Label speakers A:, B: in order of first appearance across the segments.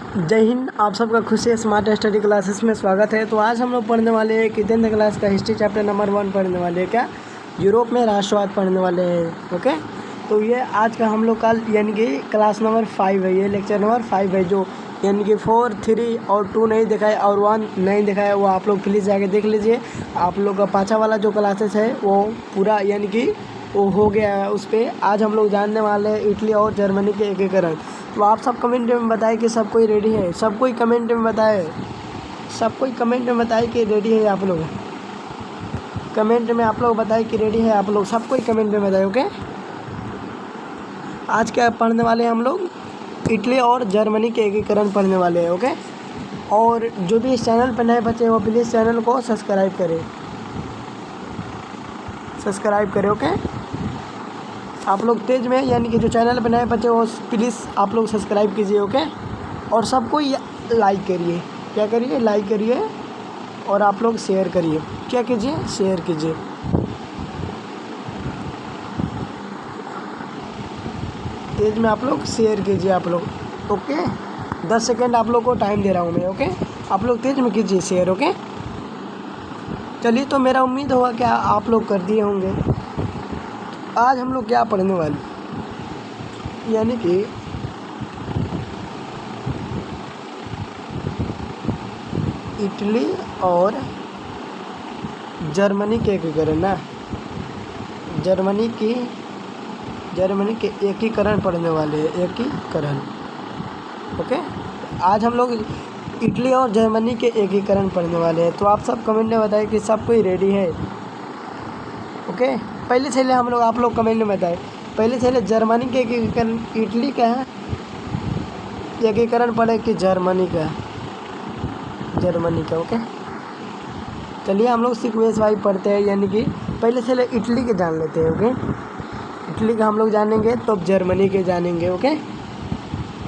A: जय हिंद। आप सबका खुशी स्मार्ट स्टडी क्लासेस में स्वागत है। तो आज हम लोग पढ़ने वाले हैं कि 10th क्लास का हिस्ट्री चैप्टर नंबर 1 पढ़ने वाले हैं। क्या यूरोप में राष्ट्रवाद पढ़ने वाले हैं। ओके, तो ये आज का हम लोग का यानी कि क्लास नंबर 5 है। ये लेक्चर नंबर 5 है, जो यानी कि 4, 3 और 2 नहीं दिखाए और 1 नहीं दिखाया, वो आप लोग प्लीज़ जाके देख लीजिए। आप लोग का पाँचा वाला जो क्लासेस है वो पूरा यानी कि वो हो गया है। उस पर आज हम लोग जानने वाले हैं इटली और जर्मनी के एकीकरण। तो आप सब कमेंट में बताएं कि सब कोई रेडी है। सब कोई कमेंट में बताए, सब कोई कमेंट में बताए कि रेडी है। आप लोग कमेंट में आप लोग बताए कि रेडी है। आप लोग सब कोई कमेंट में बताए। ओके, आज क्या पढ़ने वाले हैं हम लोग? इटली और जर्मनी के एकीकरण पढ़ने वाले हैं। ओके, और जो भी इस चैनल पर नए बच्चे हैं वो प्लीज़ चैनल को सब्सक्राइब करें, सब्सक्राइब करें। ओके, आप लोग तेज में यानी कि जो चैनल पर नए बच्चे वो प्लीज़ आप लोग सब्सक्राइब कीजिए। ओके, और सबको लाइक करिए। क्या करिए? लाइक करिए। और आप लोग शेयर करिए। क्या कीजिए? शेयर कीजिए। तेज में आप लोग शेयर कीजिए। आप लोग ओके, 10 सेकेंड आप लोग को टाइम दे रहा हूँ मैं। ओके, आप लोग तेज में कीजिए शेयर। ओके, चलिए, तो मेरा उम्मीद होगा कि आप लोग कर दिए होंगे। आज हम लोग क्या पढ़ने वाले यानी कि इटली और जर्मनी के एकीकरण ना, जर्मनी के एकीकरण पढ़ने वाले हैं। एकीकरण। ओके, आज हम लोग इटली और जर्मनी के एकीकरण पढ़ने वाले हैं। तो आप सब कमेंट में बताएं कि सब कोई रेडी है। ओके, पहले से हम लोग आप लोग कमेंट में बताएं। पहले से जर्मनी के एकीकरण, इटली का है एकीकरण पढ़े कि जर्मनी का? जर्मनी का। ओके, चलिए हम लोग सीक्वेंस वाइज पढ़ते हैं, यानी कि पहले से इटली के जान लेते हैं। ओके, इटली का हम लोग जानेंगे तो जर्मनी के जानेंगे। ओके,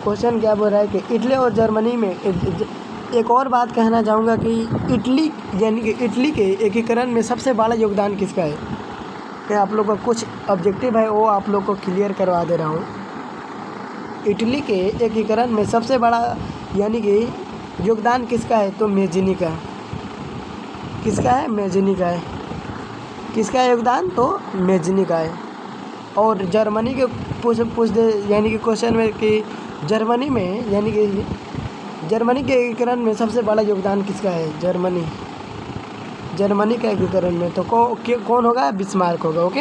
A: क्वेश्चन क्या बोल रहा है कि इटली और जर्मनी में एक और बात कहना चाहूँगा कि इटली यानी कि इटली के एकीकरण में सबसे बड़ा योगदान किसका है? मैं आप लोग का कुछ ऑब्जेक्टिव है वो आप लोग को क्लियर करवा दे रहा हूँ। इटली के एकीकरण में सबसे बड़ा यानी कि योगदान किसका है? तो मेजिनी का। किसका है? मेजिनी का है। किसका है योगदान? तो मेजिनी का है। और जर्मनी के पूछ दे यानी कि क्वेश्चन में कि जर्मनी में यानी कि जर्मनी के एकीकरण में सबसे बड़ा योगदान किसका है? जर्मनी के एकीकरण में तो कौन होगा? बिस्मार्क होगा। ओके,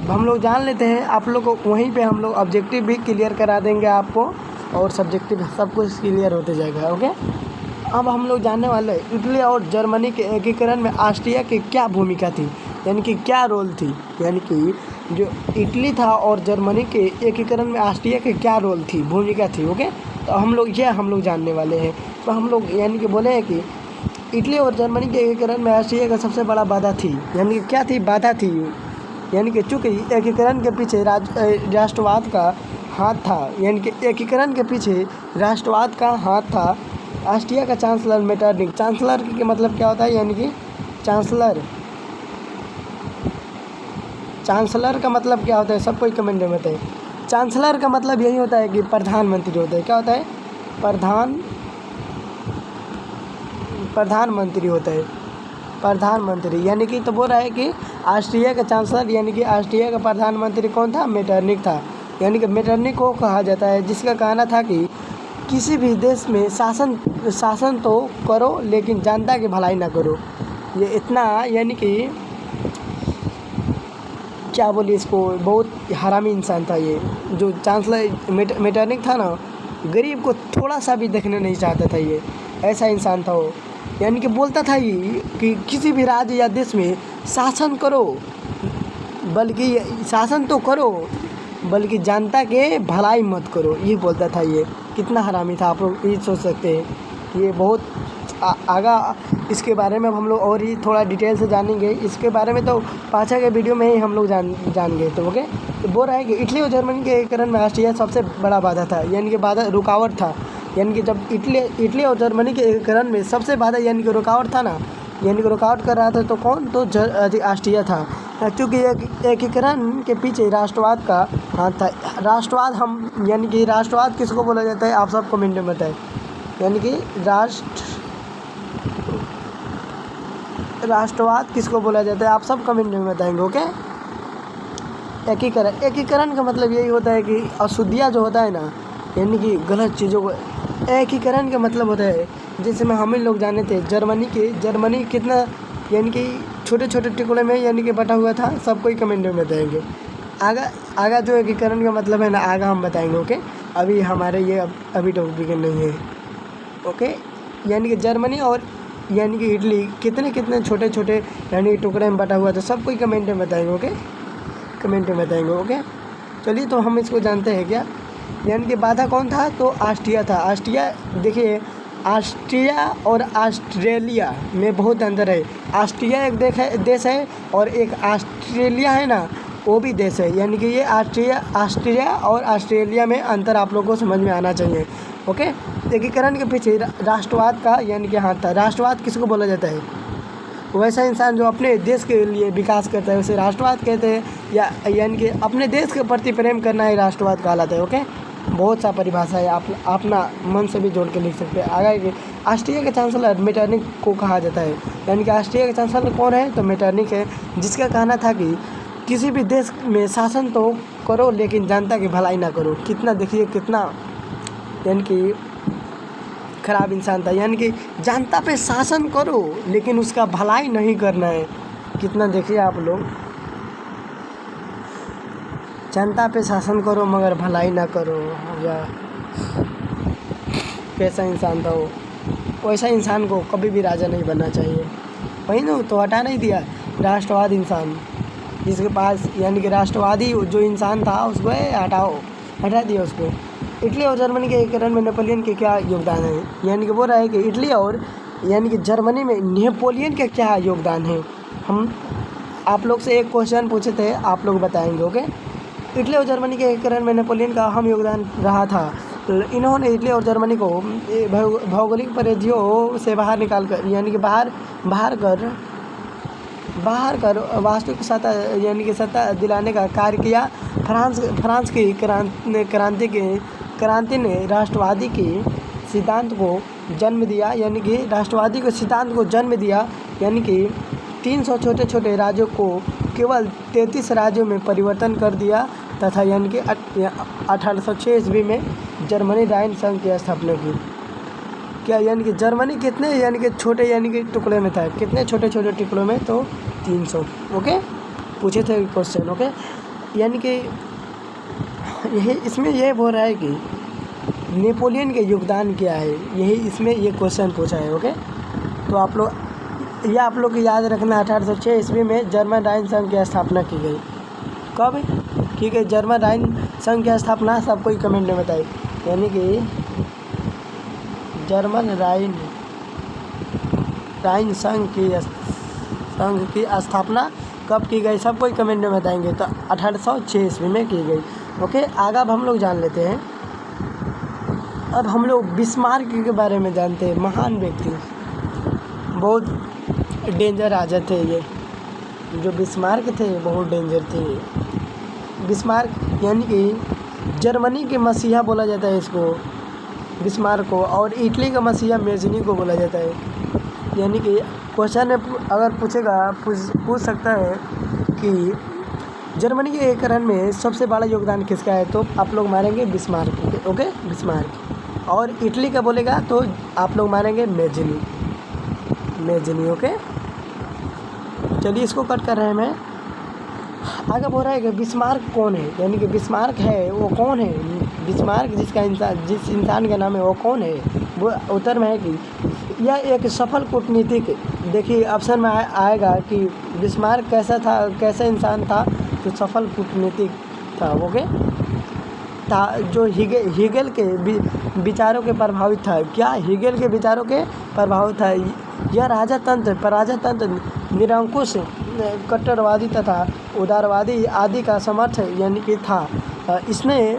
A: हम लोग जान लेते हैं। आप लोग को वहीं पे हम लोग ऑब्जेक्टिव भी क्लियर करा देंगे आपको, और सब्जेक्टिव सब कुछ क्लियर होते जाएगा। ओके, अब हम लोग जानने वाले हैं इटली और जर्मनी के एकीकरण में ऑस्ट्रिया की क्या भूमिका थी, यानी कि क्या रोल थी। यानी कि जो इटली था और जर्मनी के एकीकरण में ऑस्ट्रिया की क्या रोल थी, भूमिका थी। ओके, तो हम लोग जानने वाले हैं। तो हम लोग यानी कि बोले हैं कि इटली और जर्मनी के एकीकरण में ऑस्ट्रिया का सबसे बड़ा बाधा थी, यानी कि क्या थी? बाधा थी। यानी कि चूँकि एकीकरण के पीछे राष्ट्रवाद का हाथ था, यानी कि एकीकरण के पीछे राष्ट्रवाद का हाथ था। ऑस्ट्रिया का चांसलर मेटरनिक, चांसलर के मतलब क्या होता है? यानी कि चांसलर का मतलब क्या होता है? सब कोई कमेंट में बताए। चांसलर का मतलब यही होता है कि प्रधानमंत्री होता है। क्या होता है? प्रधानमंत्री होता है। प्रधानमंत्री यानी कि तो बोल रहा है कि ऑस्ट्रिया का चांसलर यानी कि ऑस्ट्रिया का प्रधानमंत्री कौन था? मेटरनिक था। यानी कि मेटरनिक को कहा जाता है, जिसका कहना था कि किसी भी देश में शासन तो करो लेकिन जनता की भलाई ना करो। ये इतना यानी कि क्या बोलिए इसको, बहुत हरामी इंसान था ये जो चांसलर मेटरनिक था ना। गरीब को थोड़ा सा भी देखने नहीं चाहता था ये, ऐसा इंसान था वो। यानी कि बोलता था ये कि किसी भी राज्य या देश में शासन करो, बल्कि शासन तो करो बल्कि जनता के भलाई मत करो, ये बोलता था ये। कितना हरामी था आप लोग ये सोच सकते हैं। ये बहुत आगा इसके बारे में हम लोग और ही थोड़ा डिटेल से जानेंगे। इसके बारे में तो पाछा के वीडियो में ही हम लोग जान गए। तो ओके, तो बोल रहा है कि इटली और जर्मनी के एकीकरण में ऑस्ट्रिया सबसे बड़ा बाधा था, यानी कि बाधा रुकावट था। यानी कि जब इटली और जर्मनी के एकीकरण में सबसे बाधा यानी कि रुकावट था ना, यानी कि रुकावट कर रहा था तो कौन? तो ऑस्ट्रिया था। क्योंकि एकीकरण के पीछे राष्ट्रवाद का हाथ था। राष्ट्रवाद हम यानी कि राष्ट्रवाद किसको बोला जाता है? आप सब कमेंट में बताएं। यानी कि राष्ट्रवाद किसको बोला जाता है, आप सब कमेंट में बताएंगे। ओके, एकीकरण का मतलब यही होता है कि अशुद्धियाँ जो होता है ना, यानी कि गलत चीज़ों को, एकीकरण का मतलब होता है जैसे में हम लोग जाने थे जर्मनी कितना यानी कि छोटे छोटे टुकड़े में यानी कि बटा हुआ था, सब कोई कमेंट में बताएंगे। आगा जो एकीकरण का मतलब है ना, आगा हम बताएंगे। ओके, अभी हमारे ये अभी टॉपिक नहीं है। ओके, यानी कि जर्मनी और यानी कि इटली कितने छोटे छोटे यानी टुकड़े में बटा हुआ था, सब कोई कमेंट में बताएंगे। ओके, कमेंट में बताएंगे। ओके, चलिए तो हम इसको जानते हैं क्या, यानी कि बाधा कौन था, तो ऑस्ट्रिया था। ऑस्ट्रिया, देखिए ऑस्ट्रिया और ऑस्ट्रेलिया में बहुत अंतर है। ऑस्ट्रिया एक देश है और एक ऑस्ट्रेलिया है ना, वो भी देश है। यानी कि ये ऑस्ट्रिया और ऑस्ट्रेलिया में अंतर आप लोगों को समझ में आना चाहिए। ओके, एकीकरण के पीछे राष्ट्रवाद का यानी कि हाथ था। राष्ट्रवाद किसको बोला जाता है, वैसा इंसान जो अपने देश के लिए विकास करता है उसे राष्ट्रवाद कहते हैं, या यानी कि अपने देश के प्रति प्रेम करना ही राष्ट्रवाद कहलाता है। ओके, बहुत सा परिभाषा है, आप अपना मन से भी जोड़ के लिख सकते हैं। आगे ऑस्ट्रिया के चांसलर मेटरनिक को कहा जाता है। यानी कि ऑस्ट्रिया के चांसलर कौन है, तो मेटरनिक है, जिसका कहना था कि किसी भी देश में शासन तो करो लेकिन जनता की भलाई ना करो। कितना देखिए कितना यानी कि खराब इंसान था, यानी कि जनता पे शासन करो लेकिन उसका भलाई नहीं करना है। कितना देखिए आप लोग, जनता पे शासन करो मगर भलाई ना करो, या कैसा इंसान था वो। वैसा इंसान को कभी भी राजा नहीं बनना चाहिए। वही ना, तो हटा नहीं दिया राष्ट्रवाद इंसान, जिसके पास यानी कि राष्ट्रवादी जो इंसान था उसको हटा दिया उसको। इटली और जर्मनी के एकीकरण में नेपोलियन के क्या योगदान है, यानी कि बोल रहा है कि इटली और यानी कि जर्मनी में नेपोलियन का क्या योगदान है। हम आप लोग से एक क्वेश्चन पूछे थे, आप लोग बताएंगे। ओके, इटली और जर्मनी के एकीकरण में नेपोलियन का अहम योगदान रहा था। इन्होंने इटली और जर्मनी को भौगोलिक परिधियों से बाहर निकाल कर यानी कि बाहर कर वास्तविक सत्ता यानी कि सत्ता दिलाने का कार्य किया। फ्रांस की क्रांति ने राष्ट्रवादी के सिद्धांत को जन्म दिया, यानी कि राष्ट्रवादी के सिद्धांत को जन्म दिया। यानी कि 300 छोटे छोटे राज्यों को केवल 33 राज्यों में परिवर्तन कर दिया तथा यानी कि 1806 ईस्वी में जर्मनी राइन संघ की स्थापना की। क्या यानी कि जर्मनी कितने यानी कि छोटे यानी कि टुकड़े में था, कितने छोटे छोटे टुकड़ों में, तो 300। ओके, पूछे थे क्वेश्चन। ओके, यानी कि यही इसमें यह बोल रहा है कि नेपोलियन के योगदान क्या है, यही इसमें ये क्वेश्चन पूछा है। ओके, तो आप लोग को याद रखना, 1806 ईस्वी में जर्मन राइन संघ की स्थापना की गई। कब की गई जर्मन राइन संघ की स्थापना, सब कोई कमेंट में बताइए। यानी कि जर्मन राइन संघ की स्थापना कब की गई, सब कोई कमेंट में बताएंगे। तो 1806 ईस्वी में की गई। ओके, आगे अब हम लोग जान लेते हैं। अब हम लोग बिस्मार्क के बारे में जानते हैं। महान व्यक्ति, बहुत डेंजर राजा थे ये, जो बिस्मार्क थे बहुत डेंजर थे। बिस्मार्क यानी कि जर्मनी के मसीहा बोला जाता है इसको, बिस्मार्क को, और इटली का मसीहा मेजनी को बोला जाता है। यानी कि क्वेश्चन अगर पूछ सकता है कि जर्मनी के एकीकरण में सबसे बड़ा योगदान किसका है, तो आप लोग मारेंगे बिस्मार्क। Okay, Bismarck. और इटली का बोलेगा तो आप लोग मारेंगे मेजनी। ओके, चलिए इसको कट कर रहे हैं। मैं आगे बोल रहा है कि बिस्मार्क कौन है, यानी कि बिस्मार्क है वो कौन है, बिस्मार्क जिस इंसान का नाम है वो कौन है। वो उत्तर में है कि यह एक सफल कूटनीतिक, देखिए ऑप्शन में आएगा कि बिस्मार्क कैसा इंसान था, तो सफल कूटनीतिक था। ओके, जो हीगेल के विचारों के प्रभावित था। क्या हीगेल के विचारों के प्रभावित था। यह राजतंत्र निरंकुश, कट्टरवादी तथा उदारवादी आदि का समर्थ यानी कि था। इसने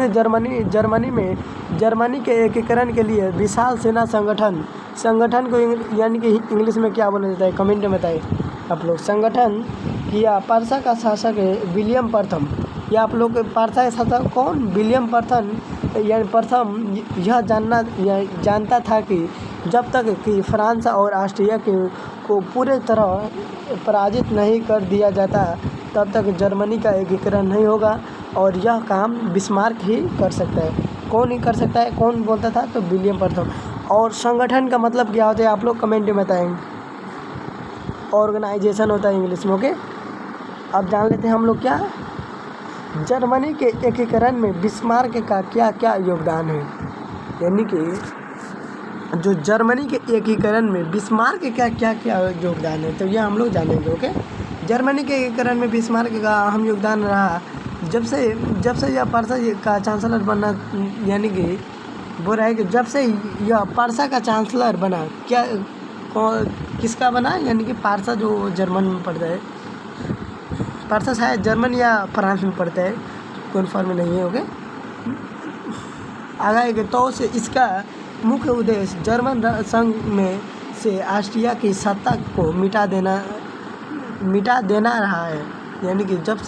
A: जर्मनी के एकीकरण के लिए विशाल सेना संगठन को यानी कि इंग्लिश में क्या बोला जाता है, कमेंट में बताइए आप लोग। संगठन किया। पर्सा का शासक है विलियम प्रथम। या आप लोग पर्सा का शासक कौन, विलियम प्रथम यानी प्रथम यह जानता था कि जब तक कि फ्रांस और ऑस्ट्रिया को पूरे तरह पराजित नहीं कर दिया जाता तब तक जर्मनी का एकीकरण नहीं होगा और यह काम बिस्मार्क ही कर सकता है। कौन ही कर सकता है, कौन बोलता था? तो विलियम प्रथम। और संगठन का मतलब क्या होता है आप लोग कमेंट में बताएंगे। ऑर्गेनाइजेशन होता है इंग्लिश में। ओके, अब जान लेते हैं हम लोग क्या जर्मनी के एकीकरण में बिस्मार्क का क्या क्या योगदान है। यानी कि जो जर्मनी के एकीकरण में बिस्मार्क का क्या क्या योगदान है तो यह हम लोग जानेंगे। ओके, जर्मनी के एकीकरण में बिस्मार्क का अहम योगदान रहा जब से यह पर्सा का चांसलर बना। यानी कि बोल रहा है कि जब से यह पर्सा का चांसलर बना, किसका बना? यानी कि पारसा जो जर्मन में पड़ता है, पारसा शायद जर्मन या फ्रांस में पड़ता है, कन्फर्म नहीं है। ओके, आगे के तो से इसका मुख्य उद्देश्य जर्मन संघ में से ऑस्ट्रिया की सत्ता को मिटा देना रहा है। यानी कि जब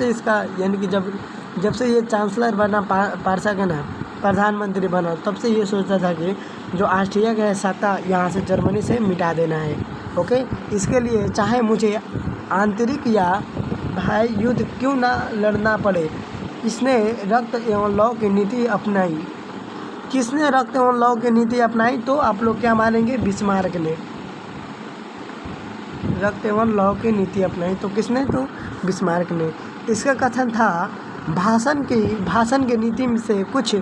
A: से ये चांसलर बना पारसा का ना प्रधानमंत्री बना, तब से ये सोचता था कि जो ऑस्ट्रिया का सत्ता यहाँ से जर्मनी से मिटा देना है। ओके, इसके लिए चाहे मुझे आंतरिक या बाह्य युद्ध क्यों ना लड़ना पड़े, इसने रक्त एवं लौ की नीति अपनाई। किसने रक्त एवं लौ की नीति अपनाई? तो आप लोग क्या मानेंगे? बिस्मार्क ने रक्त एवं लौ की नीति अपनाई। तो किसने? तो बिस्मार्क ने। इसका कथन था भाषण की नीति से कुछ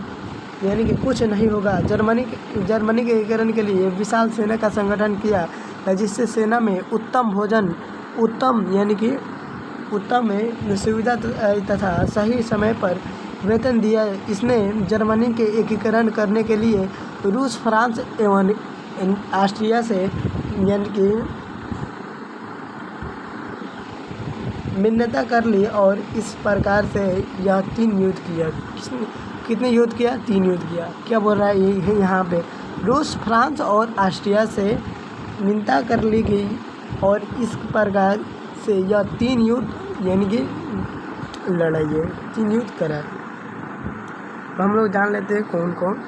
A: यानी कि कुछ नहीं होगा। जर्मनी के एकीकरण के लिए विशाल सेना का संगठन किया, जिससे सेना में उत्तम भोजन, उत्तम सुविधा तथा सही समय पर वेतन दिया। इसने जर्मनी के एकीकरण करने के लिए रूस, फ्रांस एवं ऑस्ट्रिया से यानी कि मिन्नता कर ली और इस प्रकार से यह 3 युद्ध किया। कितने युद्ध किया? 3 युद्ध किया। क्या बोल रहा है ये यहाँ पे? रूस, फ्रांस और ऑस्ट्रिया से मिन्नता कर ली गई और इस प्रकार से यह 3 युद्ध यानी कि लड़ाई है, 3 युद्ध करा। तो हम लोग जान लेते हैं कौन कौन।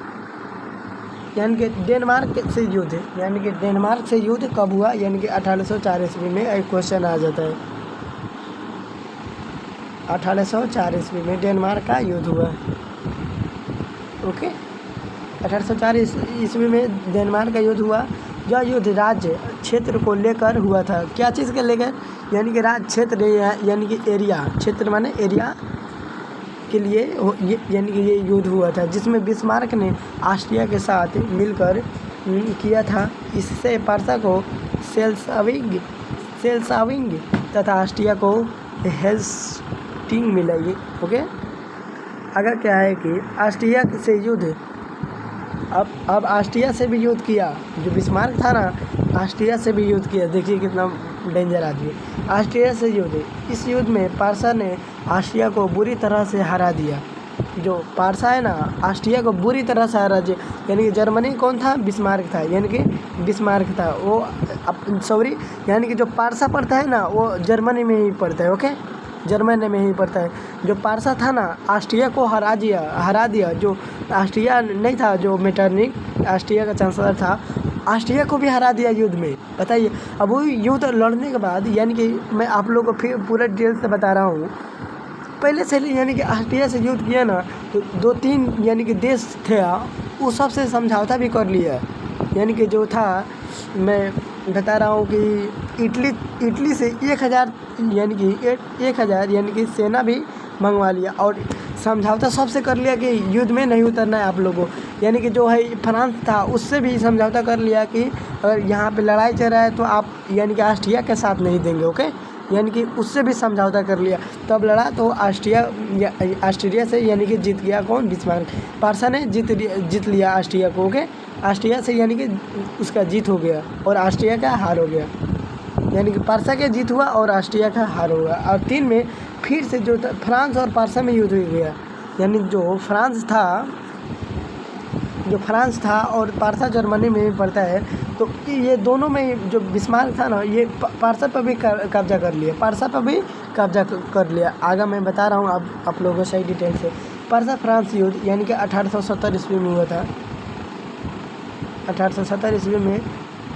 A: यानी कि डेनमार्क से युद्ध, यानी कि डेनमार्क से युद्ध कब हुआ? यानी कि 1804 ईस्वी में एक क्वेश्चन आ जाता है। 1804 ईस्वी में डेनमार्क का युद्ध हुआ। ओके, 1804 ईस्वी में डेनमार्क का युद्ध हुआ। यह युद्ध राज्य क्षेत्र को लेकर हुआ था। क्या चीज़ के लेकर? यानी कि राज्य क्षेत्र यानी कि एरिया, क्षेत्र माने एरिया के लिए यानी कि ये युद्ध हुआ था, जिसमें बिस्मार्क ने ऑस्ट्रिया के साथ मिलकर किया था। इससे पारसा को सेल्साविंग तथा ऑस्ट्रिया को हेल्स्टिंग मिलेगी। ओके, अगर क्या है कि ऑस्ट्रिया से युद्ध अब ऑस्ट्रिया से भी युद्ध किया। जो बिस्मार्क था ना, ऑस्ट्रिया से भी युद्ध किया। देखिए कितना डेंजर आदमी। ऑस्ट्रिया से युद्ध, इस युद्ध में पारसा ने ऑस्ट्रिया को बुरी तरह से हरा दिया। जो पारसा है ना, ऑस्ट्रिया को बुरी तरह से हरा दिया। यानी कि जर्मनी कौन था? बिस्मार्क था। यानी कि बिस्मार्क था वो सॉरी, यानी कि जो पारसा पड़ता है ना वो जर्मनी में ही पड़ता है। ओके, जर्मनी में ही पड़ता है। जो पारसा था ना, ऑस्ट्रिया को हरा दिया। जो ऑस्ट्रिया नहीं था, जो मेटरनिक ऑस्ट्रिया का चांसलर था, ऑस्ट्रिया को भी हरा दिया युद्ध में। बताइए, अब वो युद्ध लड़ने के बाद, यानी कि मैं आप लोगों को फिर पूरा डिटेल से बता रहा हूँ। पहले से यानी कि ऑस्ट्रिया से युद्ध किया ना, तो 2-3 यानी कि देश थे, वो सबसे समझौता भी कर लिया। यानी कि जो था, मैं बता रहा हूँ कि इटली से 1000 यानी कि 1000 यानी कि सेना भी मंगवा लिया और समझौता सबसे कर लिया कि युद्ध में नहीं उतरना है आप लोगों। यानी कि जो है फ्रांस था, उससे भी समझौता कर लिया कि अगर यहाँ पे लड़ाई चल रहा है तो आप यानी कि ऑस्ट्रिया के साथ नहीं देंगे। ओके, यानी कि उससे भी समझौता कर लिया। तब लड़ा तो ऑस्ट्रिया से यानी कि जीत गया कौन? बिस्मार्क। पारसा ने जीत लिया ऑस्ट्रिया को। ओके, ऑस्ट्रिया से यानी कि उसका जीत हो गया और ऑस्ट्रिया का हार हो गया। यानी कि पारसा का जीत हुआ और ऑस्ट्रिया का हार हुआ। और 3 में फिर से जो फ्रांस और पारसा में युद्ध हो गया। यानी जो फ्रांस था और पारसा जर्मनी में भी पड़ता है, तो ये दोनों में जो बिस्मार्क था ना, ये पारसा पर भी कब्जा कर लिया। पारसा पर भी कब्जा कर लिया। आगे मैं बता रहा हूँ आप लोगों को सही डिटेल से। पर्सा फ्रांस युद्ध यानी कि 1870 ईस्वी में हुआ था। 1870 ईस्वी में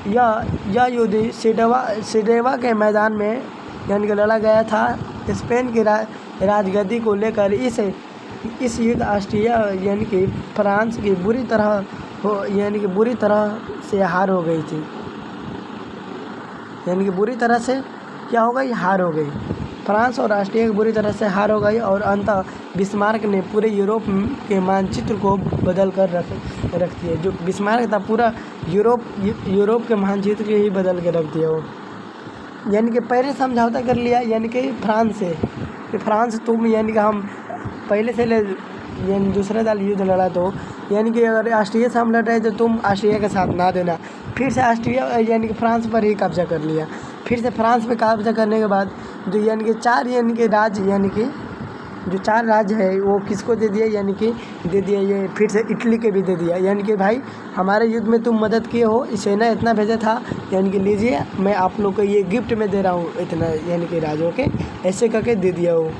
A: यह युद्ध सिडेवा के मैदान में यानी कि लड़ा गया था। स्पेन की राजगद्दी को लेकर इस युद्ध ऑस्ट्रिया यानी कि फ्रांस की बुरी तरह से हार हो गई थी। यानी कि बुरी तरह से क्या हो गई, हार हो गई। फ्रांस और ऑस्ट्रिया की बुरी तरह से हार हो गई और अंततः बिस्मार्क ने पूरे यूरोप के मानचित्र को बदल कर रख दिया। जो बिस्मार्क था पूरा यूरोप के मानचित्र को ही बदल के रख दिया वो। यानी कि पहले समझौता कर लिया यानी कि फ्रांस से कि फ्रांस तुम यानी कि हम पहले से यानी दूसरे साल युद्ध लड़ा तो यानी कि अगर ऑस्ट्रिया से हम लड़ रहे तो तुम ऑस्ट्रिया के साथ ना देना। फिर से ऑस्ट्रिया यानी कि फ्रांस पर ही कब्जा कर लिया। फिर से फ्रांस पे कब्जा करने के बाद जो यानी कि जो 4 राज्य है वो किसको दे दिया, यानी कि दे दिया ये फिर से इटली के भी दे दिया। यानी कि भाई हमारे युद्ध में तुम मदद किए हो, सेना इतना भेजा था, यानी कि लीजिए मैं आप लोग को ये गिफ्ट में दे रहा हूँ इतना, यानी कि राज्यों के ऐसे करके दे दिया हो।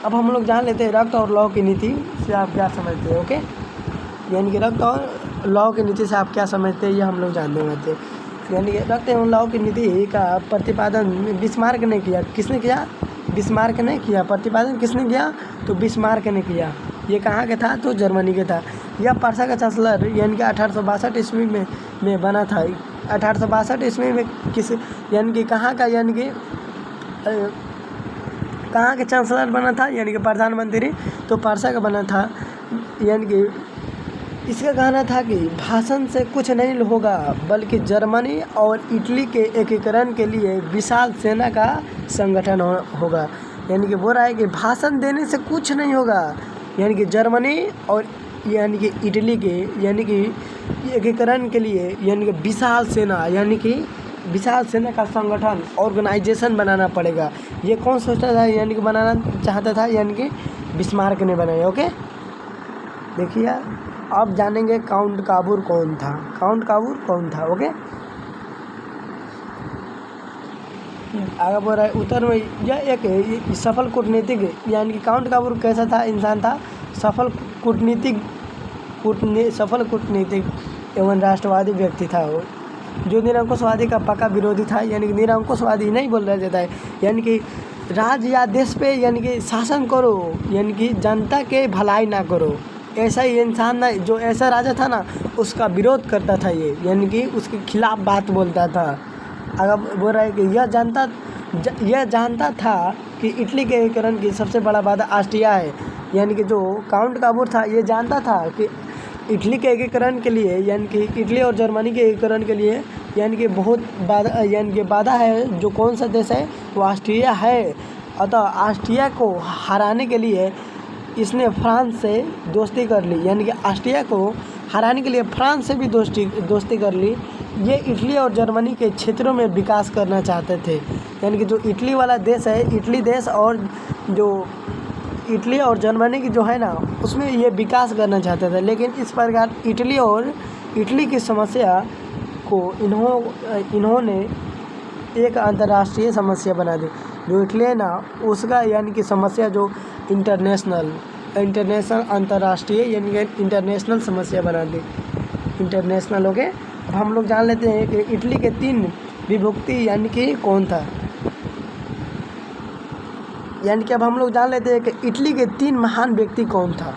A: अब हम लोग जान लेते हैं रक्त और लौ की नीति से आप क्या समझते हैं। ओके, यानी कि रक्त और लौ की नीति से आप क्या समझते हैं ये हम लोग जानने वाले थे। यानी कि रक्त एवं लौ की नीति का प्रतिपादन बिस्मार्क ने किया। किसने किया? बिस्मार्क ने किया। प्रतिपादन किसने किया? तो बिस्मार्क ने किया। ये कहाँ के था? तो जर्मनी के था। यह पर्सा का चांसलर यानी कि 1862 ईस्वी में बना था। 1862 ईस्वी में किस यानी कि कहाँ का यानी कि कहाँ के चांसलर बना था? यानी कि प्रधानमंत्री तो पर्सा का बना था। यानी कि इसका कहना था कि भाषण से कुछ नहीं होगा बल्कि जर्मनी और इटली के एकीकरण के लिए विशाल सेना का संगठन होगा। यानी कि बोल रहा है कि भाषण देने से कुछ नहीं होगा, यानी कि जर्मनी और यानी कि इटली के यानी कि एकीकरण के लिए यानी कि विशाल सेना का संगठन ऑर्गेनाइजेशन बनाना पड़ेगा। ये कौन सोचता था? यानी कि बनाना चाहता था, यानी कि बिस्मार्क ने बनाया। ओके, देखिए अब जानेंगे काउंट काबूर कौन था। काउंट काबूर कौन था? ओके, आगे बोल रहा है उत्तर में यह एक सफल कूटनीतिक यानी कि काउंट काबूर कैसा था? इंसान था सफल कूटनीतिक एवं राष्ट्रवादी व्यक्ति था वो, जो निरंकुशवादी का पक्का विरोधी था। यानी कि निरंकुशवादी नहीं बोल रहा जाता है, यानी कि राज्य या देश पे यानी कि शासन करो, यानी कि जनता के भलाई ना करो। ऐसा ही इंसान ना, जो ऐसा राजा था ना उसका विरोध करता था ये, यानी कि उसके खिलाफ बात बोलता था। अगर बोल रहा है कि यह जानता था कि इटली के एकीकरण की सबसे बड़ा बाधा ऑस्ट्रिया है। यानी कि जो काउंट काबूर था ये जानता था कि इटली के एकीकरण के लिए यानी कि इटली और जर्मनी के एकीकरण के लिए यानी कि बहुत बाधा है। जो कौन सा देश है? वो ऑस्ट्रिया है। अतः ऑस्ट्रिया को हराने के लिए इसने फ्रांस से दोस्ती कर ली। यानी कि ऑस्ट्रिया को हराने के लिए फ्रांस से भी दोस्ती कर ली। ये इटली और जर्मनी के क्षेत्रों में विकास करना चाहते थे। यानी कि जो इटली वाला देश है, इटली देश और जो इटली और जर्मनी की जो है ना उसमें ये विकास करना चाहते थे। लेकिन इस प्रकार इटली की समस्या को इन्होंने एक अंतर्राष्ट्रीय समस्या बना दी। जो इटली है ना उसका यानी कि समस्या जो इंटरनेशनल अंतर्राष्ट्रीय यानी कि इंटरनेशनल समस्या बना दी। इंटरनेशनल हो गए। अब हम लोग जान लेते हैं कि इटली के 3 विभक्ति यानी कि कौन था। यानी कि अब हम लोग जान लेते हैं कि इटली के 3 महान व्यक्ति कौन था।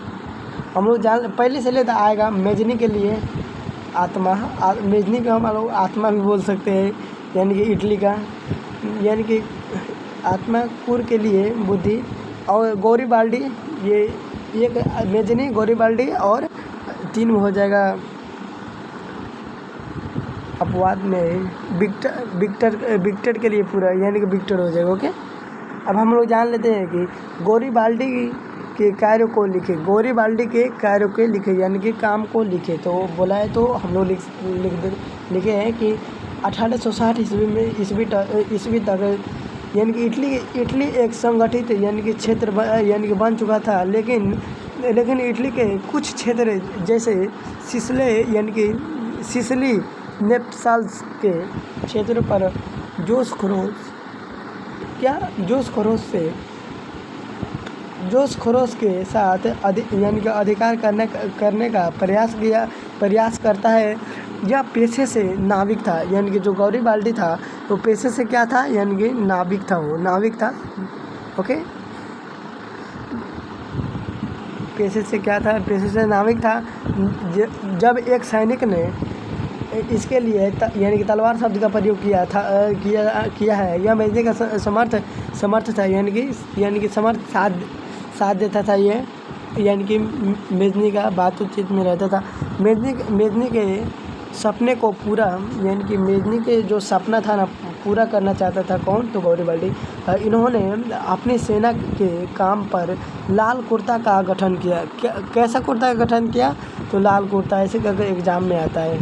A: हम लोग पहले से लेता आएगा मेजनी के लिए आत्मा, मेजनी को हम लोग आत्मा भी बोल सकते हैं। यानी कि इटली का यानी कि आत्मा, कुर के लिए बुद्धि, और गौरीबाल्डी ये एक मेजनी, गौरीबाल्डी और 3 हो जाएगा अपवाद में विक्टर के लिए पूरा यानी कि विक्टर हो जाएगा। ओके, अब हम लोग जान लेते हैं कि गौरीबाल्डी के कार्य को लिखे। गौरीबाल्डी के कार्य के लिखे यानी कि काम को लिखे। तो बोला है तो हम लोग लिखे हैं कि 1860 ईस्वी तक यानी कि इटली एक संगठित यानी कि क्षेत्र यानी कि बन चुका था। लेकिन इटली के कुछ क्षेत्र जैसे सिसिली नेपल्स के क्षेत्र पर जोश खरोश से जोश खरोश के साथ यानी कि अधिकार करने का प्रयास करता है। यह पेशे से नाविक था, यानी कि जो गौरीबाल्डी था वो पेशे से क्या था, यानी कि नाविक था, वो नाविक था। ओके, पेशे से क्या था, पेशे से नाविक था। जब एक सैनिक ने इसके लिए यानी कि तलवार शब्द का प्रयोग किया है, यह मेजने का समर्थ था, यानी कि समर्थ साथ देता था ये, यानी कि मेजनी का बातचीत में रहता था। मेजनी के सपने को पूरा, यानी कि मेजनी के जो सपना था ना, पूरा करना चाहता था कौन, तो गौरीबाल्डी। इन्होंने अपनी सेना के काम पर लाल कुर्ता का गठन किया। कैसा कुर्ता का गठन किया, तो लाल कुर्ता, ऐसे करके एग्जाम में आता है।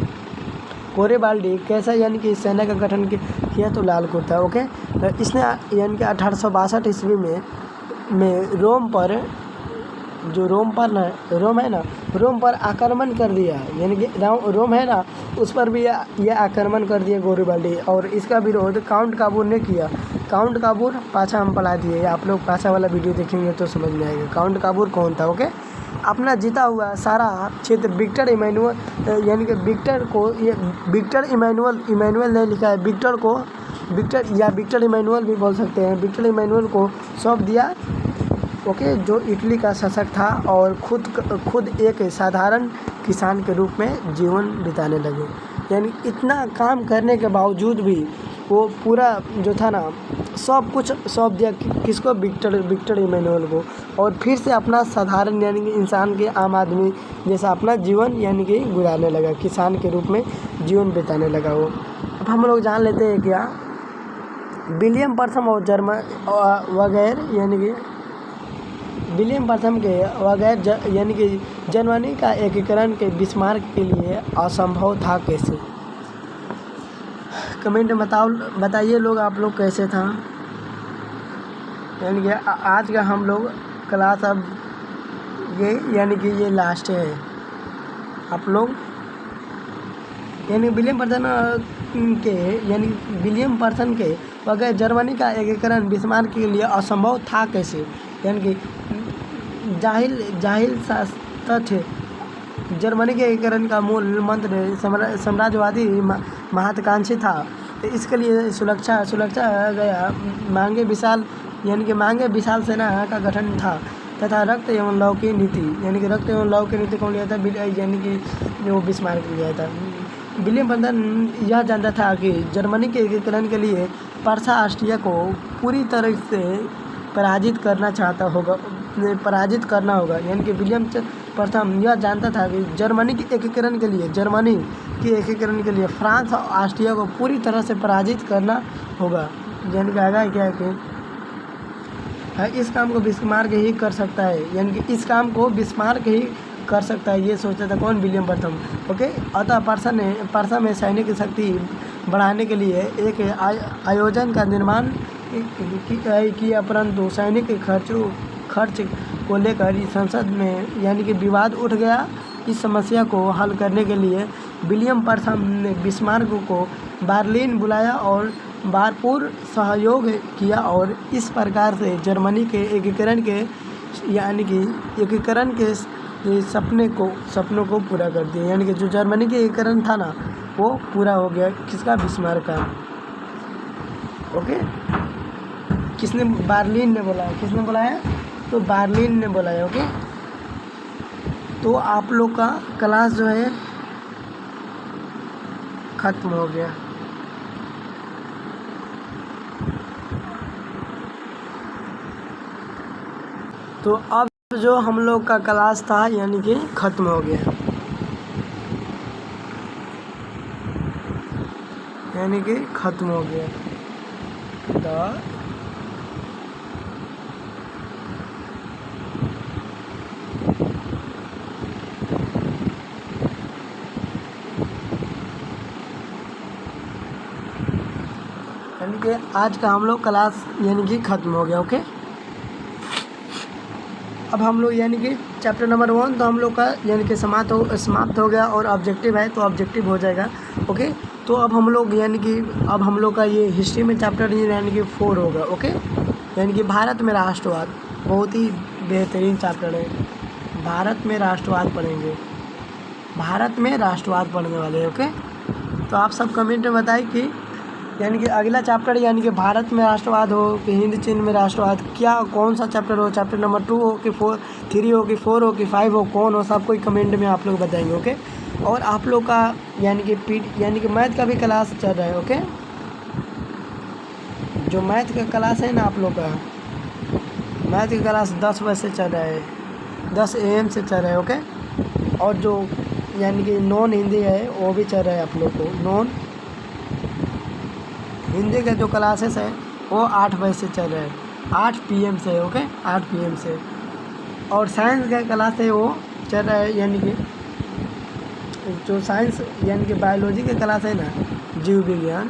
A: गौरीबाल्डी कैसा, यानी कि सेना का गठन किया, तो लाल कुर्ता। ओके, इसने यानी कि 1862 ईस्वी में रोम पर, जो रोम पर आक्रमण कर दिया, यानी कि रोम है ना, उस पर भी यह आक्रमण कर दिया गौरीबाल्डी। और इसका विरोध काउंट काबूर ने किया। काउंट काबूर पाछा हम पढ़ा दिए, आप लोग पाछा वाला वीडियो देखेंगे तो समझ में आएगा काउंट काबूर कौन था। ओके, अपना जीता हुआ सारा क्षेत्र विक्टर इमैनुअल, यानी कि विक्टर इमैनुअल ने लिखा है, विक्टर इमैनुअल भी बोल सकते हैं, विक्टर इमैनुअल को सौंप दिया। ओके, जो इटली का शासक था और खुद एक साधारण किसान के रूप में जीवन बिताने लगे। यानी इतना काम करने के बावजूद भी वो पूरा जो था ना, सब कुछ सौंप दिया किसको, विक्टर इमैनुअल को। और फिर से अपना साधारण, यानी कि इंसान के, आम आदमी जैसा अपना जीवन, यानी कि गुजारने लगा, किसान के रूप में जीवन बिताने लगा वो। अब हम लोग जान लेते हैं क्या, विलियम प्रथम और वगैरह, यानी कि विलियम प्रथम के वगैरह, यानी कि जर्मनी का एकीकरण के बिस्मार्क के लिए असंभव था कैसे। कमेंट में बताइए लोग, आप लोग कैसे था। यानी कि आज का हम लोग क्लास अब ये, यानी कि ये लास्ट है। आप लोग यानी विलियम प्रथम के वगैरह जर्मनी का एकीकरण बिस्मार्क के लिए असंभव था कैसे। यानी कि जाहिल तथ्य, जर्मनी के एकीकरण का मूल मंत्र साम्राज्यवादी महत्वाकांक्षी था। इसके लिए सुरक्षा गया मांगे विशाल, यानी कि मांगे विशाल सेना का गठन था तथा रक्त एवं लौ की नीति, यानी कि रक्त एवं लौ की नीति कौन लिया था, यानी कि वो बिस्मार्क लिया था। विलियम प्रथम यह जानता था कि जर्मनी के एकीकरण के लिए पर्सा ऑस्ट्रिया को पूरी तरह से पराजित करना होगा। यानी कि विलियम प्रथम यह जानता था कि जर्मनी के एकीकरण के लिए फ्रांस और ऑस्ट्रिया को पूरी तरह से पराजित करना होगा। यानी कि आगे क्या है कि इस काम को बिस्मार्क ही कर सकता है, यानी कि इस काम को बिस्मार्क ही कर सकता है, ये सोचता था कौन, विलियम प्रथम। ओके, अतः पर्सा में सैनिक शक्ति बढ़ाने के लिए एक आयोजन का निर्माण किया, परंतु सैनिक के खर्च को लेकर संसद में, यानी कि विवाद उठ गया। इस समस्या को हल करने के लिए विलियम प्रथम ने बिस्मार्क को बर्लिन बुलाया और भरपूर सहयोग किया, और इस प्रकार से जर्मनी के एकीकरण के सपनों को पूरा कर दिया। यानी कि जो जर्मनी के एकीकरण था ना, वो पूरा हो गया, किसका, बिस्मार्क का। ओके, किसने, बर्लिन ने बोला, किसने बुलाया, तो बर्लिन ने बुलाया। ओके, तो आप लोग का क्लास जो है खत्म हो गया। तो अब जो हम लोग का क्लास था, यानी कि ख़त्म हो गया, यानी कि ख़त्म हो गया। यानी कि आज का हम लोग क्लास, यानी कि ख़त्म हो गया। ओके, अब हम लोग, यानी कि चैप्टर नंबर 1 तो हम लोग का, यानी कि समाप्त हो गया, और ऑब्जेक्टिव है तो ऑब्जेक्टिव हो जाएगा। ओके, तो अब हम लोग, यानी कि अब हम लोग का ये हिस्ट्री में चैप्टर, यानी कि 4 होगा। ओके, यानी कि भारत में राष्ट्रवाद, बहुत ही बेहतरीन चैप्टर है। भारत में राष्ट्रवाद पढ़ेंगे, भारत में राष्ट्रवाद पढ़ने वाले हैं। ओके, तो आप सब कमेंट में बताइए कि यानी कि अगला चैप्टर यानी कि भारत में राष्ट्रवाद हो कि हिंद चीन में राष्ट्रवाद, क्या कौन सा चैप्टर हो, चैप्टर नंबर 2 हो कि 3 हो कि 4 हो कि 5 हो, कौन हो, सब कोई कमेंट में आप लोग बताएंगे। ओके, और आप लोग का यानी कि मैथ का भी क्लास चल रहा है। ओके, जो मैथ का क्लास है ना आप लोग का, मैथ का क्लास 10 बजे से चल रहा है, 10 AM से चल रहा है। ओके, और जो यानी कि नॉन हिंदी है वो भी चल रहा है आप लोग को। नॉन हिंदी का जो क्लासेस है वो 8 बजे से चल रहा है, 8 PM से। ओके, 8 PM से। और साइंस का क्लास है वो चल रहा है, यानी कि जो साइंस यानी कि बायोलॉजी का क्लास है ना, जीव विज्ञान,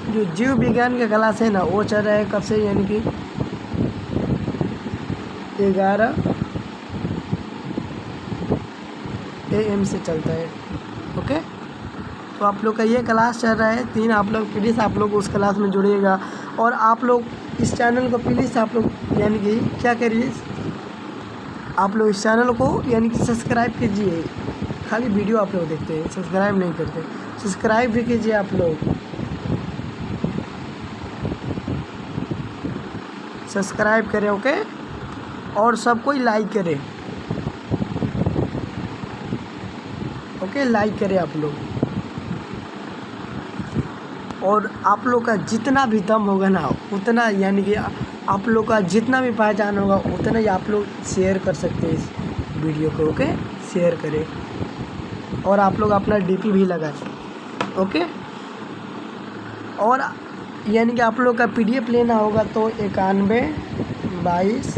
A: जो जीव विज्ञान का क्लास है ना वो चल रहा है कब से, यानी कि 11 AM से चलता है। ओके, तो आप लोग का ये क्लास चल रहा है 3। आप लोग प्लीज़ आप लोग उस क्लास में जुड़िएगा, और आप लोग इस चैनल को प्लीज़ आप लोग यानी कि क्या करिए, आप लोग इस चैनल को यानी कि सब्सक्राइब कीजिए। खाली वीडियो आप लोग देखते हैं, सब्सक्राइब नहीं करते, सब्सक्राइब भी कीजिए आप लोग, सब्सक्राइब करें। ओके, और सब कोई लाइक करें। ओके, लाइक करें आप लोग, और आप लोग का जितना भी दम होगा ना उतना, यानी कि आप लोग का जितना भी पहचान होगा उतना ही आप लोग शेयर कर सकते हैं इस वीडियो को। ओके, शेयर करें, और आप लोग अपना DP भी लगाएं। ओके, और यानी कि आप लोग का PDF लेना होगा तो 91 22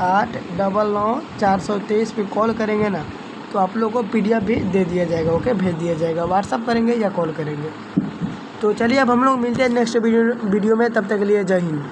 A: 8 99 423 पे कॉल करेंगे ना, तो आप लोग को PDF भी दे दिया जाएगा। ओके, भेज दिया जाएगा, व्हाट्सअप करेंगे या कॉल करेंगे। तो चलिए अब हम लोग मिलते हैं नेक्स्ट वीडियो में, तब तक के लिए जय हिंद।